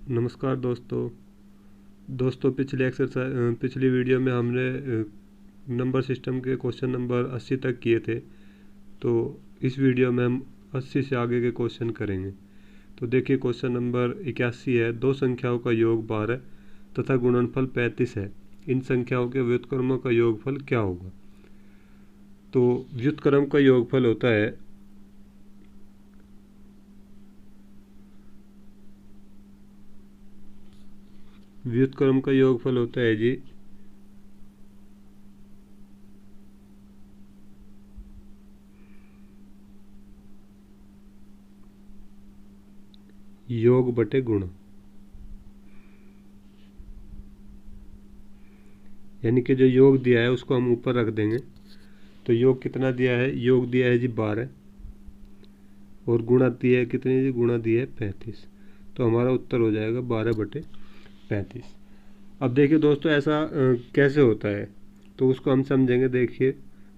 नमस्कार दोस्तों पिछली वीडियो में हमने नंबर सिस्टम के क्वेश्चन नंबर 80 तक किए थे। तो इस वीडियो में हम 80 से आगे के क्वेश्चन करेंगे। तो देखिए क्वेश्चन नंबर 81 है। दो संख्याओं का योग 12 तथा गुणनफल 35 है। इन संख्याओं के व्युत्क्रमों का योगफल क्या होगा? तो व्युत्क्रम का योगफल होता है जी योग बटे गुण, यानी कि जो योग दिया है उसको हम ऊपर रख देंगे। तो योग कितना दिया है? योग दिया है जी 12 और गुणा दिया है कितनी जी? गुणा दिया है 35। तो हमारा उत्तर हो जाएगा 12/35। अब देखिए दोस्तों ऐसा कैसे होता है तो उसको हम समझेंगे। देखिए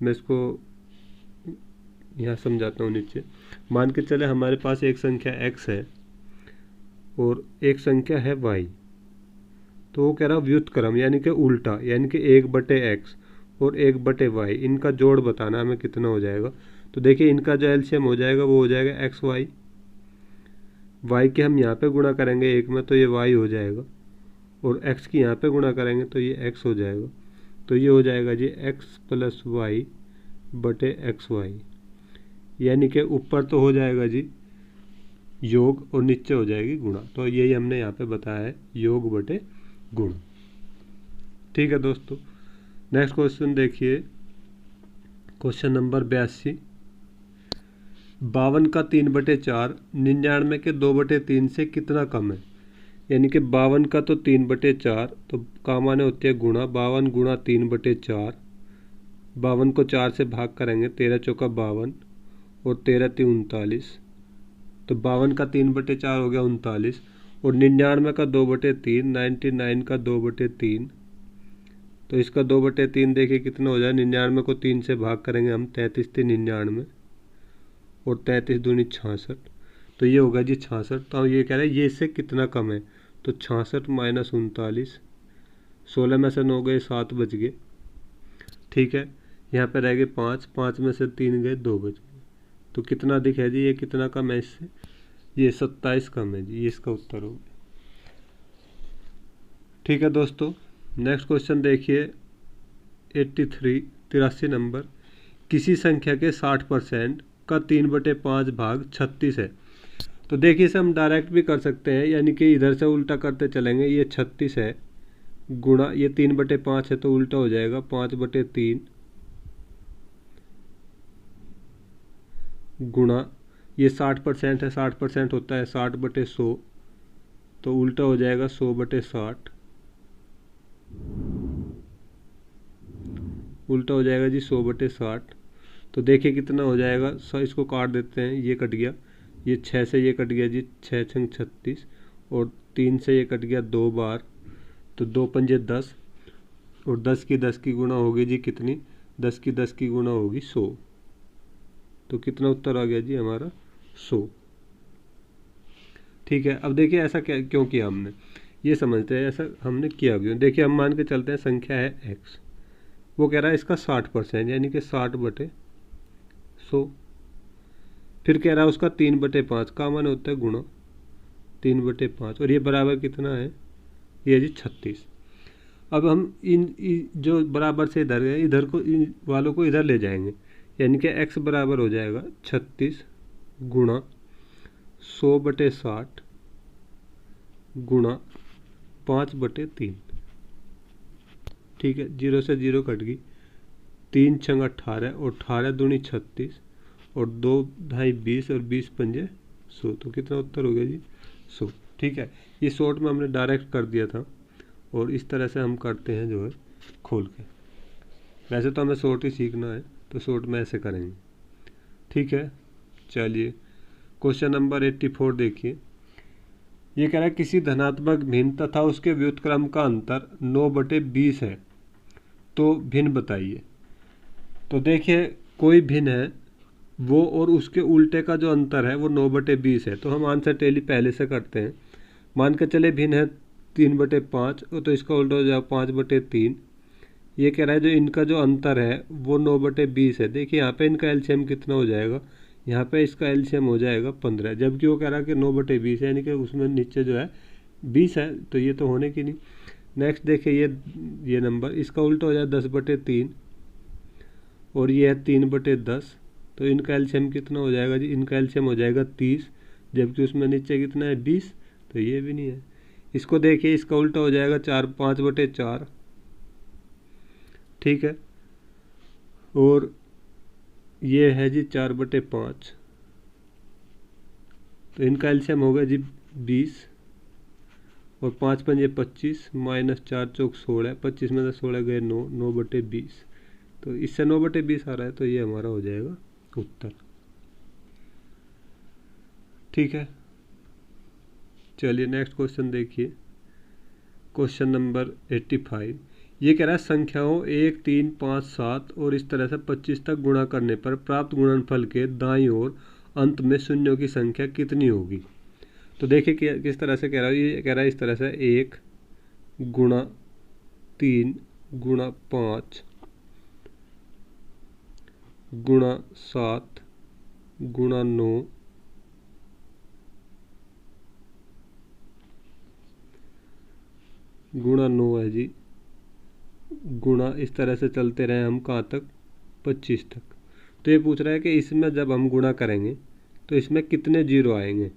मैं इसको यहाँ समझाता हूँ नीचे। मान के चले हमारे पास एक संख्या x है और एक संख्या है y। तो वो कह रहा व्युत्क्रम यानी कि उल्टा, यानी कि 1/x और 1/y इनका जोड़ बताना हमें कितना हो जाएगा। तो देखिए इनका जो एलसीएम हो जाएगा वो हो जाएगा xy। y के हम यहाँ पे गुणा करेंगे एक में तो ये y हो जाएगा और x की यहाँ पे गुणा करेंगे तो ये x हो जाएगा। तो ये हो जाएगा जी x + y बटे xy, यानी कि ऊपर तो हो जाएगा जी योग और नीचे हो जाएगी गुणा। तो यही हमने यहाँ पे बताया है, योग बटे गुण। ठीक है दोस्तों, नेक्स्ट क्वेश्चन देखिए क्वेश्चन नंबर 82। 52 का 3/4 99 के 2/3 से कितना कम है? यानी कि 52 का तो 3/4 तो का माने होती है गुणा। 52 गुणा 3/4, 52 को 4 से भाग करेंगे 13 चौका 52 और 13 × 3 39। तो 52 का 3/4 हो गया 39 और 99 का 2/3, 99 का 2/3। तो इसका 2/3 देखिए कितना हो जाए। 99 को 3 से भाग करेंगे हम, 33 × 99 और 33 दूनी 66। तो ये होगा जी 66। तो हम ये कह रहे हैं ये इससे कितना कम है। तो 66 - 39, 16 में से 9 गए 7 बच गए। ठीक है, यहाँ पे रह गए 5, 5 में से 3 गए 2 बच गए। तो कितना अधिक है जी? ये कितना कम है इससे? ये 27 कम है जी। ये इसका उत्तर होगा। ठीक है दोस्तों, नेक्स्ट क्वेश्चन देखिए 83 नंबर। किसी संख्या के 60% का 3/5 भाग 36 है। तो देखिए इसे हम डायरेक्ट भी कर सकते हैं, यानी कि इधर से उल्टा करते चलेंगे। ये 36 है गुणा ये 3/5 है तो उल्टा हो जाएगा 5/3 गुणा ये 60% है, 60% होता है 60/100 तो उल्टा हो जाएगा 100/60। उल्टा हो जाएगा जी 100/60। तो देखिए कितना हो जाएगा। इसको काट देते हैं, ये कट गया। ये 6 से ये कट गया जी, 6 × 36 और 3 से ये कट गया 2 बार। तो 2 × 5 = 10 और 10 की 10 की गुणा होगी जी कितनी? 10 की 10 की गुणा होगी 100। तो कितना उत्तर आ गया जी हमारा? 100। ठीक है, अब देखिए ऐसा क्या क्यों किया हमने, ये समझते हैं ऐसा हमने किया क्यों। देखिए हम मान के चलते हैं संख्या है x, वो कह रहा है इसका 60% यानी कि 60/100। फिर कह रहा है उसका 3/5 का मान होता है गुणा 3/5 और ये बराबर कितना है? ये जी 36। अब हम जो बराबर से इधर गए इधर को इन वालों को इधर ले जाएंगे, यानी कि x बराबर हो जाएगा 36 गुणा 100/60 गुणा 5/3। ठीक है, 0 से 0 कट गई। 3 × 6 = 18 और 18 दूनी 36 और 2 ढाई 20 और 20 × 5 = 100। तो कितना उत्तर हो गया जी? 100। ठीक है, ये शॉर्ट में हमने डायरेक्ट कर दिया था और इस तरह से हम करते हैं जो है खोल के। वैसे तो हमें शॉर्ट ही सीखना है तो शॉर्ट में ऐसे करेंगे। ठीक है, चलिए क्वेश्चन नंबर 84 देखिए। ये कह रहा है किसी धनात्मक भिन्न तथा उसके व्युत्क्रम का अंतर 9/20 है तो भिन्न बताइए। तो देखिए कोई भिन्न है वो और उसके उल्टे का जो अंतर है वो 9/20 है। तो हम आंसर टेली पहले से करते हैं। मान के चले भिन्न है 3/5, तो इसका उल्टा हो जाएगा 5/3। ये कह रहा है जो इनका जो अंतर है वो 9/20 है। देखिए यहाँ पे इनका एलसीएम कितना हो जाएगा, यहाँ पे इसका एलसीएम हो जाएगा 15, जबकि वो कह रहा है कि 9/20 है, यानी कि उसमें नीचे जो है 20 है, तो ये तो होने की नहीं। नेक्स्ट देखिए ये नंबर, इसका उल्टा हो जाए 10/3 और ये है 3/10, तो इनका एलसीएम कितना हो जाएगा जी, इनका एलसीएम हो जाएगा 30, जबकि उसमें नीचे कितना है 20, तो ये भी नहीं है। इसको देखिए, इसका उल्टा हो जाएगा 5/4, ठीक है, और ये है जी 4/5, तो इनका एलसीएम होगा जी 20 और 5×5 25 -4 चौक 16, 25 में से 16 गए 9/20, तो इससे 9/20 आ रहा है, तो ये हमारा हो जाएगा उत्तर। ठीक है, चलिए नेक्स्ट क्वेश्चन देखिए, क्वेश्चन नंबर 85। ये कह रहा है संख्याओं 1, 3, 5, 7 और इस तरह से 25 तक गुणा करने पर प्राप्त गुणनफल के दाईं ओर अंत में शून्यों की संख्या कितनी होगी। तो देखिए किस तरह से कह रहा है, ये कह रहा है इस तरह से 1 × 3 × 5 × 7 × 9 × 9 है जी, गुणा इस तरह से चलते रहे हम कहाँ तक, 25 तक। तो ये पूछ रहा है कि इसमें जब हम गुणा करेंगे तो इसमें कितने जीरो आएंगे।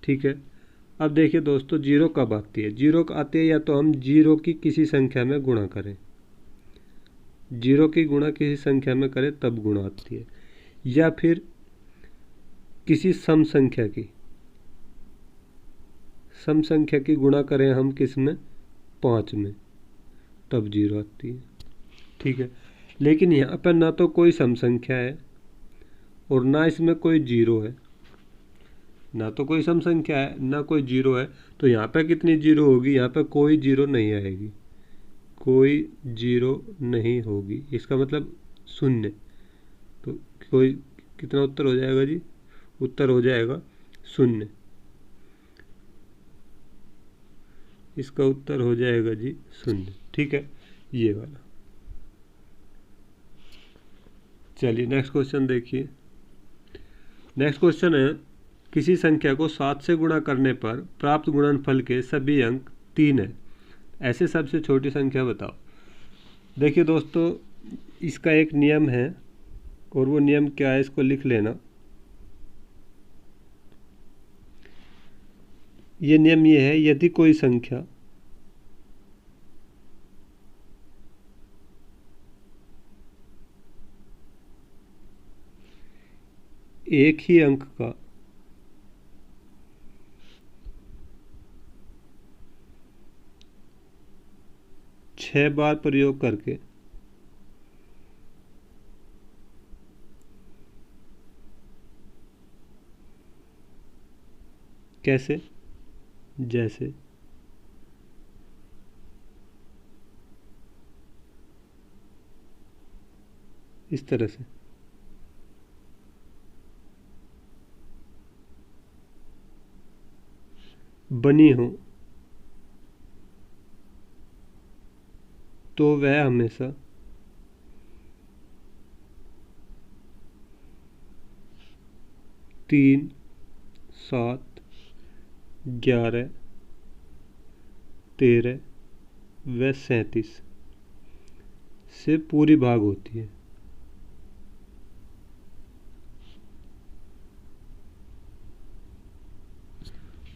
ठीक है, अब देखिए दोस्तों, जीरो कब आती है, जीरो आती है या तो हम जीरो की किसी संख्या में गुणा करें, जीरो की गुणा किसी संख्या में करें तब गुणा आती है, या फिर किसी सम संख्या की गुणा करें हम किस में, 5 में, तब जीरो आती है। ठीक है, लेकिन यहाँ पर ना तो कोई सम संख्या है और ना इसमें कोई जीरो है, ना तो कोई सम संख्या है ना कोई जीरो है, तो यहाँ पे कितनी जीरो होगी, यहाँ पे कोई जीरो नहीं आएगी, कोई जीरो नहीं होगी, इसका मतलब शून्य। तो कोई कितना उत्तर हो जाएगा जी, उत्तर हो जाएगा 0, इसका उत्तर हो जाएगा जी 0। ठीक है, ये वाला। चलिए नेक्स्ट क्वेश्चन देखिए, नेक्स्ट क्वेश्चन है किसी संख्या को 7 से गुणा करने पर प्राप्त गुणनफल के सभी अंक 3 है, ऐसे सबसे छोटी संख्या बताओ। देखिए दोस्तों, इसका एक नियम है और वो नियम क्या है, इसको लिख लेना। ये नियम ये है, यदि कोई संख्या एक ही अंक का छह बार प्रयोग करके कैसे, जैसे इस तरह से बनी हो, तो वह हमेशा 3, 7, 11, 13 व 37 से पूरी भाग होती है।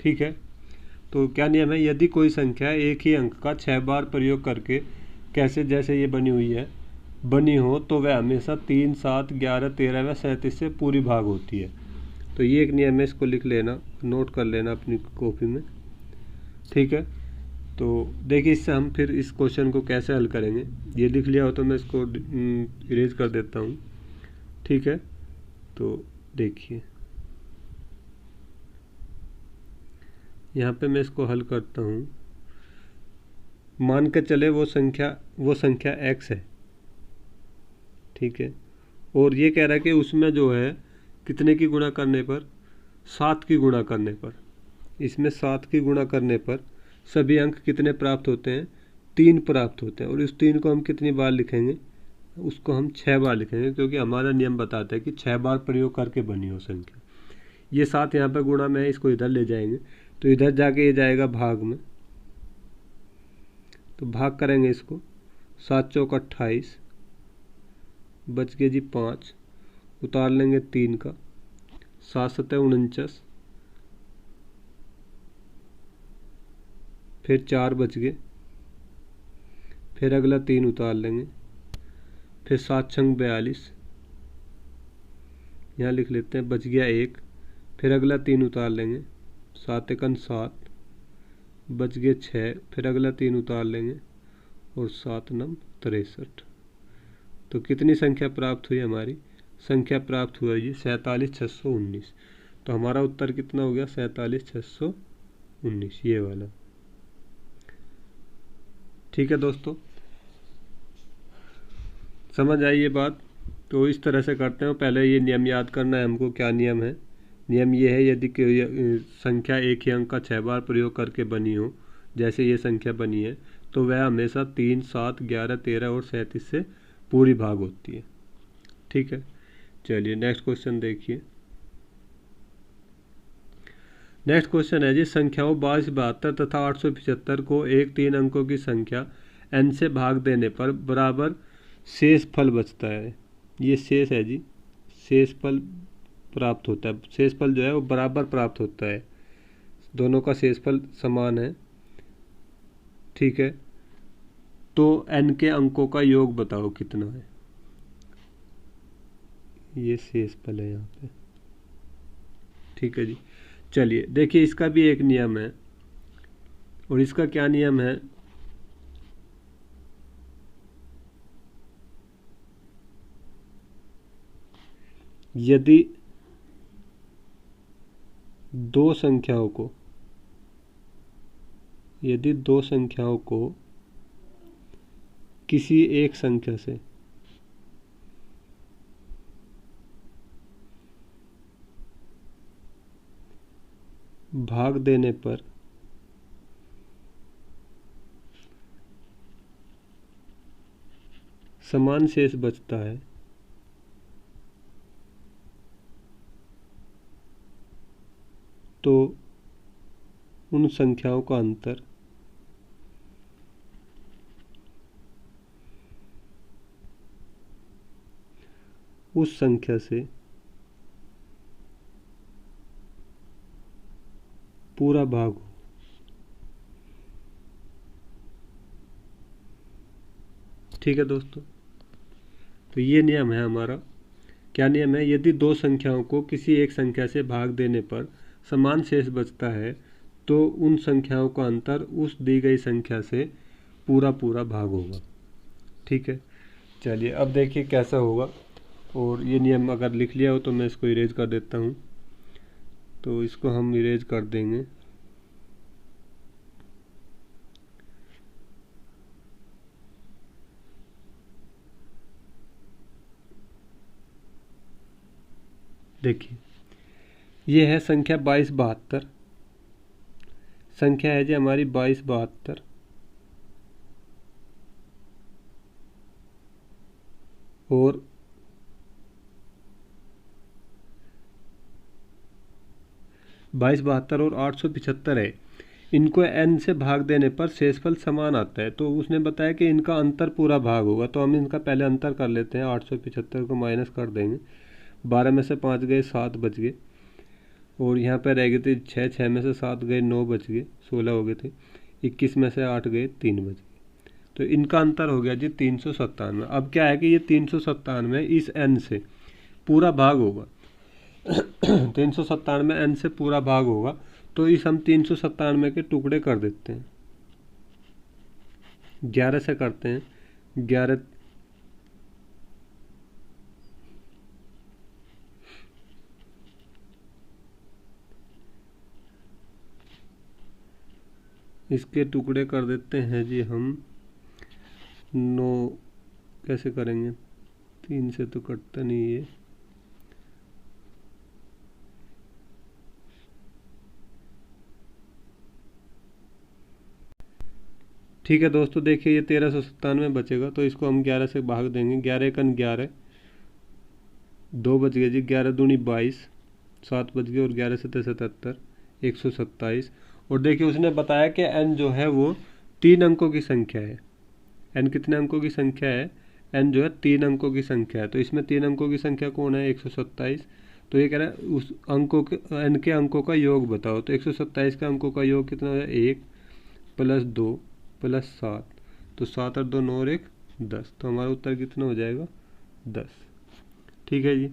ठीक है, तो क्या नियम है, यदि कोई संख्या एक ही अंक का 6 बार प्रयोग करके कैसे, जैसे ये बनी हुई है, बनी हो, तो वह हमेशा 3, 7, 11, 13 व 37 से पूरी भाग होती है। तो ये एक नियम है, इसको लिख लेना, नोट कर लेना अपनी कॉपी में। ठीक है, तो देखिए इससे हम फिर इस क्वेश्चन को कैसे हल करेंगे, ये लिख लिया हो तो मैं इसको इरेज कर देता हूँ। ठीक है, तो देखिए यहाँ पे मैं इसको हल करता हूँ। मान के चले वो संख्या x है, ठीक है, और ये कह रहा है कि उसमें जो है कितने की गुणा करने पर, 7 की गुणा करने पर, इसमें 7 की गुणा करने पर सभी अंक कितने प्राप्त होते हैं? 3 प्राप्त होते हैं। और इस 3 को हम कितनी बार लिखेंगे? उसको हम 6 बार लिखेंगे, क्योंकि हमारा नियम बताता है कि 6 बार प्रयोग करके बनी हो संख्या। ये 7 यहाँ पर गुणा में है, इसको इधर ले जाएंगे तो इधर जाके ये जाएगा भाग में, तो भाग करेंगे इसको। 7 चौक 28, बच गए जी 5, उतार लेंगे 3 का, 7 सतह 49, फिर 4 बच गए, फिर अगला 3 उतार लेंगे, फिर 7 छंग 42, यहाँ लिख लेते हैं, बच गया 1, फिर अगला 3 उतार लेंगे, 7 एकन 7, बच गए 6, फिर अगला 3 उतार लेंगे और 7 नम 63। तो कितनी संख्या प्राप्त हुई? हमारी संख्या प्राप्त हुआ जी 47,619। तो हमारा उत्तर कितना हो गया? 47,619, ये वाला। ठीक है दोस्तों, समझ आई ये बात? तो इस तरह से करते हैं। पहले ये नियम याद करना है हमको। क्या नियम है? नियम ये है, यदि संख्या एक ही अंक का 6 बार प्रयोग करके बनी हो, जैसे ये संख्या बनी है, तो वह हमेशा 3, 7, 11, 13 और 37 से पूरी भाग होती है। ठीक है, चलिए नेक्स्ट क्वेश्चन देखिए। नेक्स्ट क्वेश्चन है जी, संख्याओं 22, 72 तथा 875 को एक 3 अंकों की संख्या n से भाग देने पर बराबर शेष फल बचता है। ये शेष है जी, शेष फल प्राप्त होता है। शेष फल जो है वो बराबर प्राप्त होता है, दोनों का शेषफल समान है। ठीक है, तो n के अंकों का योग बताओ कितना है? ये शेषफल है यहाँ पे। ठीक है जी, चलिए देखिए, इसका भी एक नियम है। और इसका क्या नियम है? यदि दो संख्याओं को किसी एक संख्या से भाग देने पर समान शेष बचता है, तो उन संख्याओं का अंतर उस संख्या से पूरा भाग हो। ठीक है दोस्तों, तो ये नियम है हमारा। क्या नियम है? यदि दो संख्याओं को किसी एक संख्या से भाग देने पर समान शेष बचता है, तो उन संख्याओं का अंतर उस दी गई संख्या से पूरा भाग होगा। ठीक है, चलिए अब देखिए कैसा होगा। और ये नियम अगर लिख लिया हो तो मैं इसको इरेज कर देता हूँ। तो इसको हम इरेज कर देंगे। देखिए, ये है संख्या 2272। संख्या है जी हमारी 2272। और 2272 और 875 है। इनको n से भाग देने पर शेषफल समान आता है। तो उसने बताया कि इनका अंतर पूरा भाग होगा। तो हम इनका पहले अंतर कर लेते हैं। 875 को माइनस कर देंगे। 12 में से 5 गए, 7 बच गए। और यहाँ पर रह गए थे 6, 6 में से 7 गए, 9 बच गए, 16 हो गए थे। 21 में से 8 गए, 3 बच गए। तो इनका अंतर हो गया जी 397। अब क्या है कि ये 397 इस n से पूरा भाग होगा। 397 n से पूरा भाग होगा। तो इस हम 397 के टुकड़े कर देते हैं। 11 से करते हैं। 11 इसके टुकड़े कर देते हैं जी हम 9। कैसे करेंगे? 3 से तो कटता नहीं है। ठीक है दोस्तों, देखिए ये 1397 बचेगा, तो इसको हम 11 से भाग देंगे। 11 एकन 11, 2 बच गए जी, 11 दूनी 22, 7 बच गए और 11 सत्तर 77, 127। और देखिए उसने बताया कि n जो है वो 3 अंकों की संख्या है। n कितने अंकों की संख्या है? n जो है 3 अंकों की संख्या है। तो इसमें 3 अंकों की संख्या कौन है? 127। तो ये कह रहा है उस अंकों के n के अंकों का योग बताओ। तो 127 के अंकों का योग कितना है? 1 + 2 + 7, तो 7 और 2 9 और 1 10। तो हमारा उत्तर कितना हो जाएगा? 10। ठीक है जी।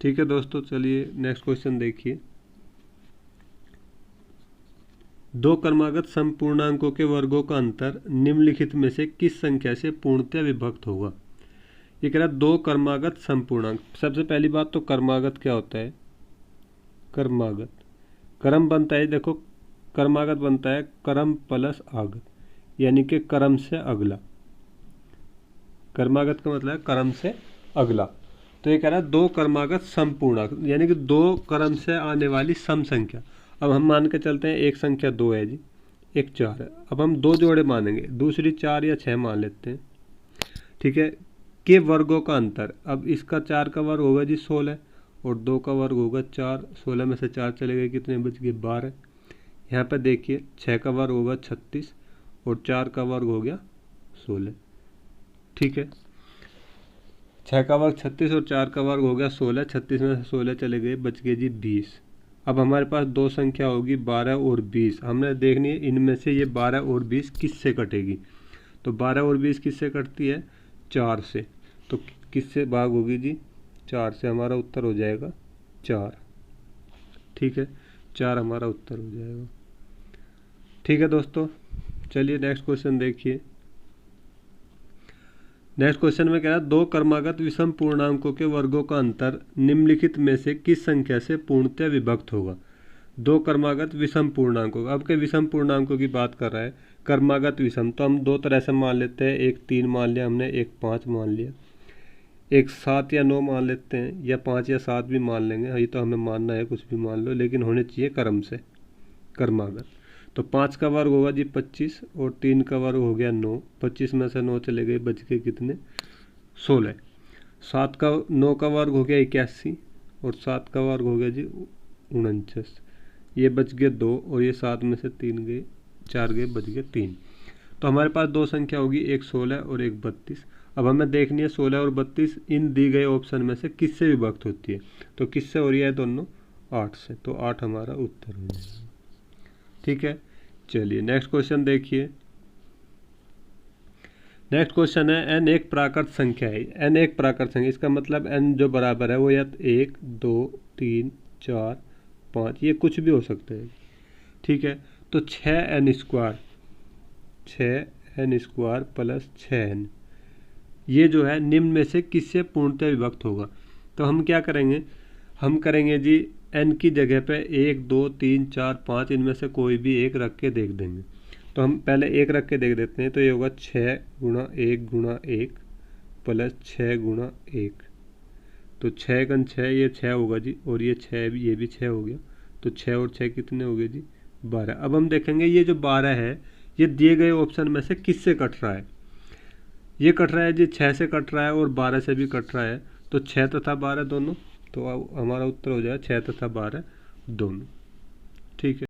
ठीक है दोस्तों, चलिए नेक्स्ट क्वेश्चन देखिए। 2 क्रमागत समपूर्णांकों के वर्गों का अंतर निम्नलिखित में से किस संख्या से पूर्णतः विभक्त होगा? ये कह रहा है 2 क्रमागत समपूर्णांक। सबसे पहली बात तो क्रमागत क्या होता है? क्रमागत क्रम बनता है, देखो क्रमागत बनता है क्रम प्लस आगत, यानी कि क्रम से अगला। क्रमागत का मतलब है क्रम से अगला। तो ये कह रहा है 2 क्रमागत समपूर्णांक, यानी कि 2 क्रम से आने वाली सम संख्या। अब हम मान के चलते हैं एक संख्या 2 है जी, एक 4 है। अब हम 2 जोड़े मानेंगे, दूसरी 4 या 6 मान लेते हैं। ठीक है, के वर्गों का अंतर। अब इसका 4 का वर्ग होगा जी 16 और 2 का वर्ग होगा 4। 16 में से 4 चले गए, कितने बच गए? 12। यहाँ पर देखिए 6 का वर्ग होगा 36 और 4 का वर्ग हो गया 16। ठीक है, 6 का वर्ग 36 और 4 का वर्ग हो गया 16। 36 में से 16 चले गए, बच गए जी 20। अब हमारे पास 2 संख्या होगी 12 और 20। हमने देखनी है इनमें से ये 12 और 20 किससे कटेगी। तो 12 और 20 किससे कटती है? 4 से। तो किससे भाग होगी जी? 4 से। हमारा उत्तर हो जाएगा 4। ठीक है, 4 हमारा उत्तर हो जाएगा। ठीक है दोस्तों, चलिए नेक्स्ट क्वेश्चन देखिए। नेक्स्ट क्वेश्चन में कह रहा है 2 क्रमागत विषम पूर्णांकों के वर्गों का अंतर निम्नलिखित में से किस संख्या से पूर्णतः विभक्त होगा? 2 क्रमागत विषम पूर्णांकों। अब के विषम पूर्णांकों की बात कर रहा है, क्रमागत विषम। तो हम 2 तरह से मान लेते हैं, एक 3 मान लिया हमने, एक 5 मान लिया, एक 7 या 9 मान लेते हैं, या 5 या 7 भी मान लेंगे। ये तो हमें मानना है, कुछ भी मान लो, लेकिन होने चाहिए क्रम से क्रमागत। तो 5 का वर्ग होगा जी 25 और 3 का वर्ग हो गया 9। 25 में से 9 चले गए, बच गए कितने? 16। 9 का वर्ग हो गया 81 और 7 का वर्ग हो गया जी 49। ये बच गए 2 और ये 7 में से 3 गए, 4 गए, बच गए 3। तो हमारे पास 2 संख्या होगी, एक 16 और एक 32। अब हमें देखनी है 16 और 32 इन दी गए ऑप्शन में से किससे विभक्त होती है। तो किससे हो रही है दोनों? 8 से। तो 8 हमारा उत्तर हो जाएगा। ठीक है, चलिए नेक्स्ट क्वेश्चन देखिए। नेक्स्ट क्वेश्चन है n एक प्राकृत संख्या है। n एक प्राकृत संख्या, इसका मतलब n जो बराबर है वो या 1 2 3 4 5, ये कुछ भी हो सकते हैं। ठीक है, तो 6n square, 6n square plus 6n, ये जो है निम्न में से किससे पूर्णतः विभक्त होगा? तो हम क्या करेंगे? हम करेंगे जी n की जगह पे 1 2 3 4 5 इनमें से कोई भी एक रख के देख देंगे। तो हम पहले एक रख के देख देते हैं। तो ये होगा 6 गुणा 1 गुणा 1 प्लस 6 गुणा 1। तो 6 गुना 6, ये 6 होगा जी, और ये 6 भी, ये भी 6 हो गया। तो 6 और 6 कितने हो गए जी? 12। अब हम देखेंगे ये जो 12 है ये दिए गए ऑप्शन में से किससे कट रहा है? ये कट रहा है जी 6 से कट रहा है और 12 से भी कट रहा है। तो 6 तथा 12 दोनों। तो हमारा उत्तर हो जाएगा 6 तथा 12 दोनों। ठीक है।